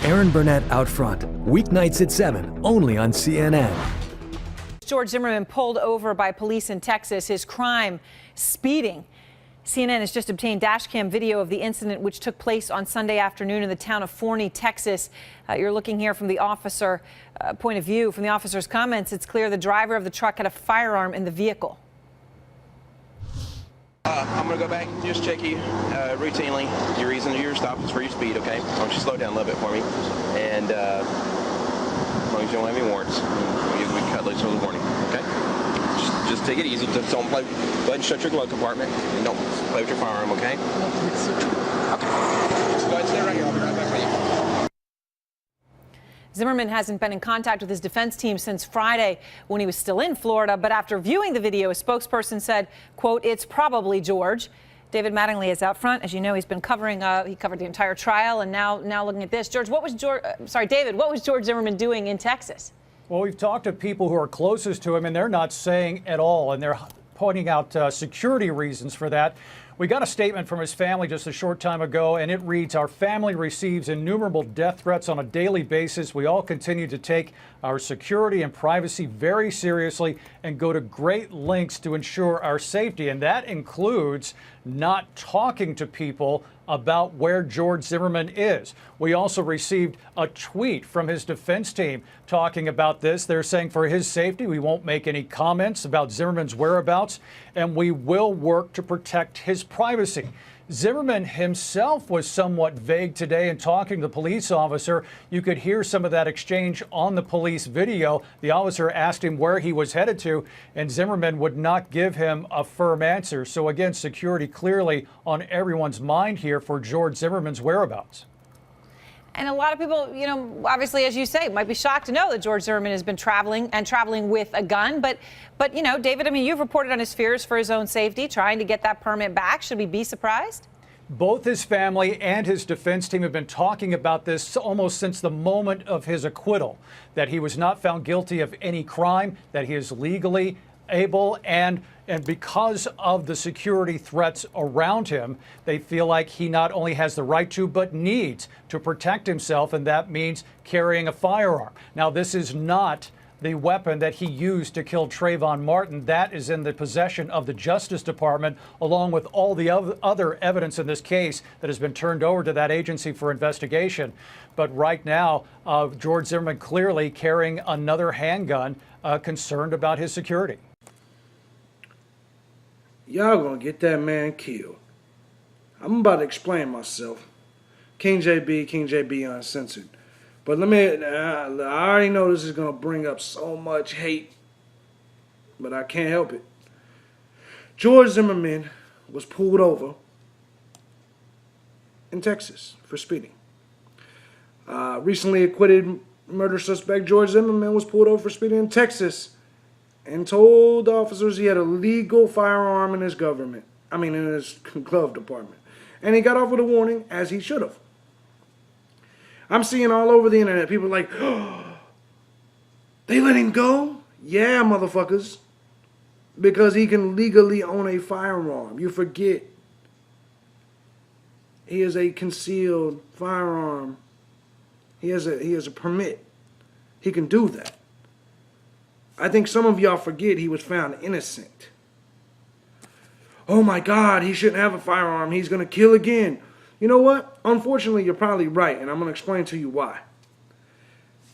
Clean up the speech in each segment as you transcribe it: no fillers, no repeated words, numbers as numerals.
Aaron Burnett Out Front, weeknights at 7, only on CNN. George Zimmerman pulled over by police in Texas. His crime, speeding. CNN has just obtained dashcam video of the incident, which took place on Sunday afternoon in the town of Forney, Texas. You're looking here from the officer point of view. From the officer's comments, it's clear the driver of the truck had a firearm in the vehicle. I'm going to go back and just check you routinely. Your reason for your stop is for your speed, okay? Why don't you slow down a little bit for me? And as long as you don't have any warrants, we can cut loose with a warning, okay? Just take it easy. Just don't play. Go ahead and shut your glove compartment and don't play with your firearm, okay? Okay. Just go ahead and stay right here. I'll be right back with you. Zimmerman hasn't been in contact with his defense team since Friday when he was still in Florida. But after viewing the video, a spokesperson said, quote, "It's probably George." David Mattingly is out front. As you know, he's been covering, he covered the entire trial. And now looking at this, David, what was George Zimmerman doing in Texas? Well, we've talked to people who are closest to him, and they're not saying at all. And they're pointing out security reasons for that. We got a statement from his family just a short time ago, and it reads, "Our family receives innumerable death threats on a daily basis. We all continue to take our security and privacy very seriously and go to great lengths to ensure our safety." And that includes not talking to people about where George Zimmerman is. We also received a tweet from his defense team talking about this. They're saying for his safety, we won't make any comments about Zimmerman's whereabouts, and we will work to protect his privacy. Zimmerman himself was somewhat vague today in talking to the police officer. You could hear some of that exchange on the police video. The officer asked him where he was headed to, and Zimmerman would not give him a firm answer. So again, security clearly on everyone's mind here for George Zimmerman's whereabouts. And a lot of people, you know, obviously, as you say, might be shocked to know that George Zimmerman has been traveling with a gun. But you know, David, I mean, you've reported on his fears for his own safety, trying to get that permit back. Should we be surprised? Both his family and his defense team have been talking about this almost since the moment of his acquittal, that he was not found guilty of any crime, that he is legally able, and because of the security threats around him, they feel like he not only has the right to, but needs to protect himself, and that means carrying a firearm. Now, this is not the weapon that he used to kill Trayvon Martin. That is in the possession of the Justice Department, along with all the other evidence in this case that has been turned over to that agency for investigation. But right now, George Zimmerman clearly carrying another handgun, concerned about his security. Y'all gonna get that man killed. I'm about to explain myself. King JB Uncensored. But I already know this is gonna bring up so much hate, but I can't help it. George Zimmerman was pulled over in Texas for speeding. Recently acquitted murder suspect George Zimmerman was pulled over for speeding in Texas and told officers he had a legal firearm in his in his glove department. And he got off with a warning, as he should have. I'm seeing all over the internet, people like, oh, they let him go? Yeah, motherfuckers. Because he can legally own a firearm. You forget. He has a concealed firearm. He has a permit. He can do that. I think some of y'all forget he was found innocent. Oh my God, he shouldn't have a firearm. He's going to kill again. You know what? Unfortunately, you're probably right, and I'm going to explain to you why.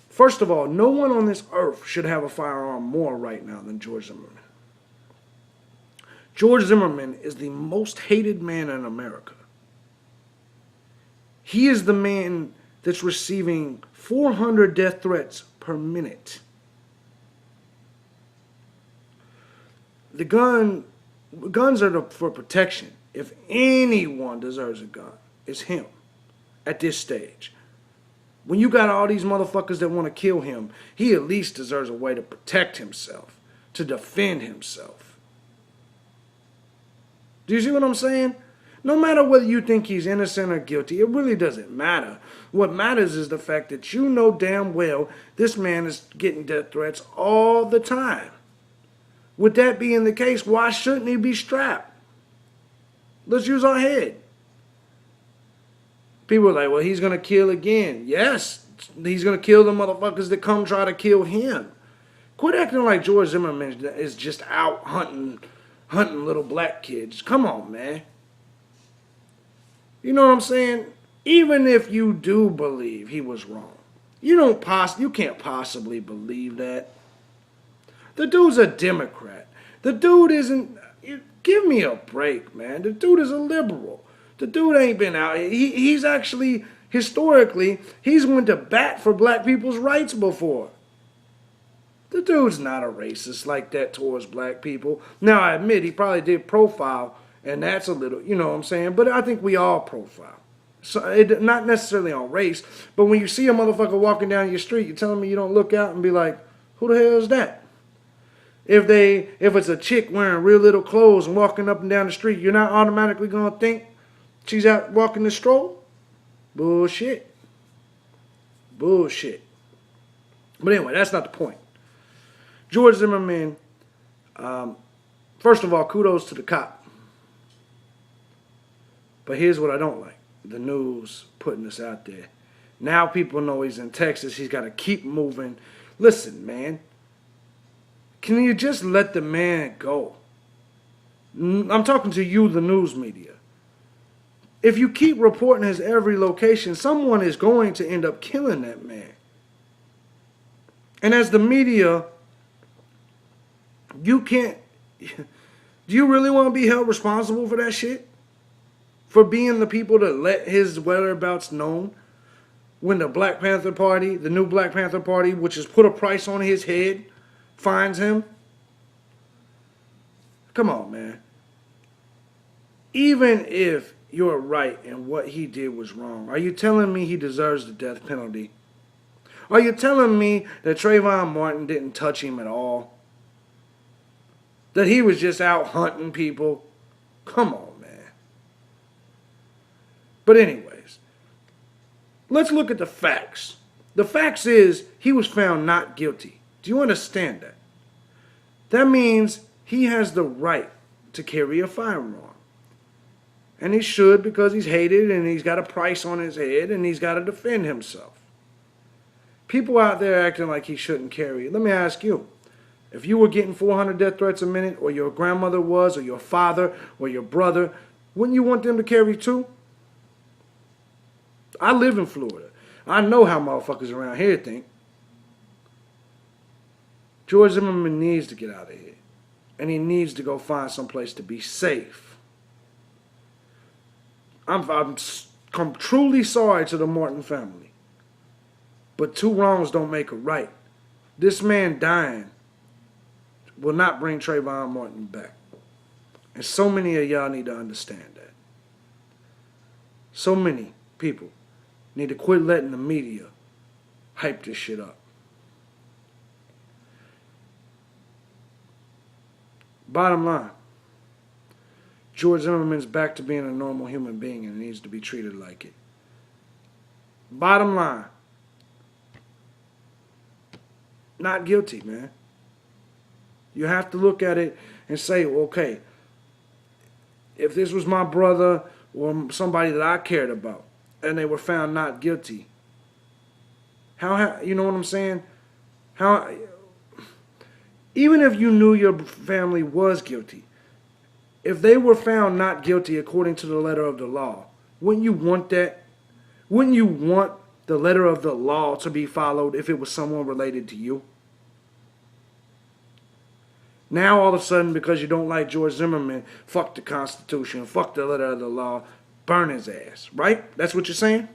First of all, no one on this earth should have a firearm more right now than George Zimmerman. George Zimmerman is the most hated man in America. He is the man that's receiving 400 death threats per minute. The guns are for protection. If anyone deserves a gun, it's him at this stage. When you got all these motherfuckers that want to kill him, he at least deserves a way to protect himself, to defend himself. Do you see what I'm saying? No matter whether you think he's innocent or guilty, it really doesn't matter. What matters is the fact that you know damn well this man is getting death threats all the time. With that being the case, why shouldn't he be strapped? Let's use our head. People are like, well, he's going to kill again. Yes, he's going to kill the motherfuckers that come try to kill him. Quit acting like George Zimmerman is just out hunting little black kids. Come on, man. You know what I'm saying? Even if you do believe he was wrong, you can't possibly believe that. The dude's a Democrat. The dude isn't. Give me a break, man. The dude is a liberal. The dude ain't been out. He's actually, historically, he's went to bat for black people's rights before. The dude's not a racist like that towards black people. Now, I admit he probably did profile, and that's a little, you know what I'm saying? But I think we all profile. So not necessarily on race, but when you see a motherfucker walking down your street, you're telling me you don't look out and be like, who the hell is that? If it's a chick wearing real little clothes and walking up and down the street, you're not automatically going to think she's out walking the stroll? Bullshit. Bullshit. But anyway, that's not the point. George Zimmerman, first of all, kudos to the cop. But here's what I don't like. The news putting this out there. Now people know he's in Texas. He's got to keep moving. Listen, man. Can you just let the man go? I'm talking to you, the news media. If you keep reporting his every location, someone is going to end up killing that man. And as the media, you can't. Do you really want to be held responsible for that shit? For being the people that let his whereabouts known when the Black Panther Party, the new Black Panther Party, which has put a price on his head, finds him? Come on, man. Even if you're right and what he did was wrong, are you telling me he deserves the death penalty? Are you telling me that Trayvon Martin didn't touch him at all? That he was just out hunting people? Come on, man. But anyways, let's look at the facts. The facts is he was found not guilty. Do you understand that? That means he has the right to carry a firearm. And he should, because he's hated and he's got a price on his head and he's got to defend himself. People out there acting like he shouldn't carry it. Let me ask you, if you were getting 400 death threats a minute, or your grandmother was, or your father, or your brother, wouldn't you want them to carry too? I live in Florida. I know how motherfuckers around here think. George Zimmerman needs to get out of here. And he needs to go find someplace to be safe. I'm truly sorry to the Martin family. But two wrongs don't make a right. This man dying will not bring Trayvon Martin back. And so many of y'all need to understand that. So many people need to quit letting the media hype this shit up. Bottom line, George Zimmerman's back to being a normal human being and needs to be treated like it. Bottom line, not guilty, man. You have to look at it and say, okay, if this was my brother or somebody that I cared about and they were found not guilty, how you know what I'm saying? How, even if you knew your family was guilty, if they were found not guilty according to the letter of the law, wouldn't you want that? Wouldn't you want the letter of the law to be followed if it was someone related to you? Now all of a sudden, because you don't like George Zimmerman, fuck the Constitution, fuck the letter of the law, burn his ass, right? That's what you're saying?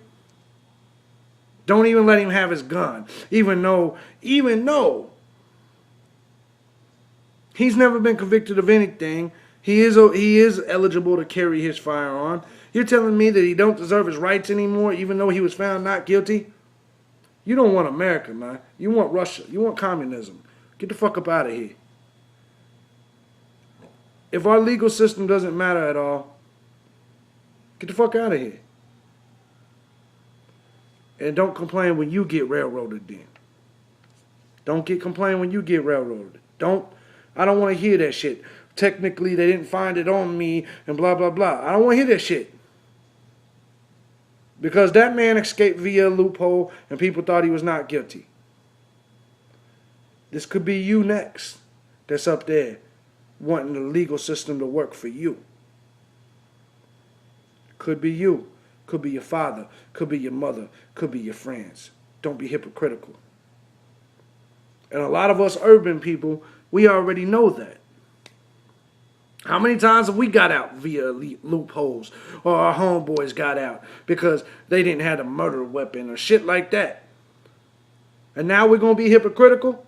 Don't even let him have his gun, even though he's never been convicted of anything. He is eligible to carry his firearm. You're telling me that he don't deserve his rights anymore, even though he was found not guilty? You don't want America, man. You want Russia. You want communism. Get the fuck up out of here. If our legal system doesn't matter at all, get the fuck out of here. And don't complain when you get railroaded then. Don't complain when you get railroaded. I don't want to hear that shit. Technically, they didn't find it on me and blah, blah, blah. I don't want to hear that shit. Because that man escaped via a loophole and people thought he was not guilty. This could be you next that's up there wanting the legal system to work for you. Could be you. Could be your father. Could be your mother. Could be your friends. Don't be hypocritical. And a lot of us urban people, we already know that. How many times have we got out via loopholes, or our homeboys got out because they didn't have a murder weapon or shit like that? And now we're going to be hypocritical?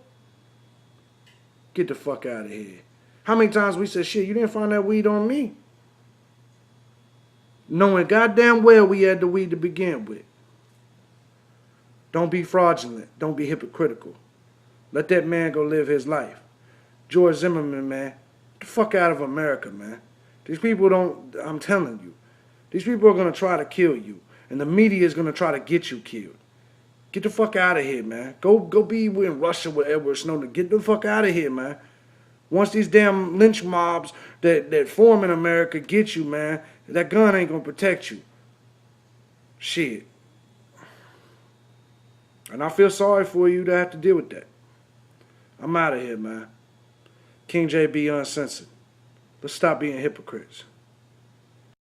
Get the fuck out of here. How many times we said, shit, you didn't find that weed on me? Knowing goddamn well we had the weed to begin with. Don't be fraudulent. Don't be hypocritical. Let that man go live his life. George Zimmerman, man. Get the fuck out of America, man. These people don't, I'm telling you. These people are going to try to kill you. And the media is going to try to get you killed. Get the fuck out of here, man. Go be in Russia with Edward Snowden. Get the fuck out of here, man. Once these damn lynch mobs that form in America get you, man, that gun ain't going to protect you. Shit. And I feel sorry for you to have to deal with that. I'm out of here, man. King JB Uncensored. Let's stop being hypocrites.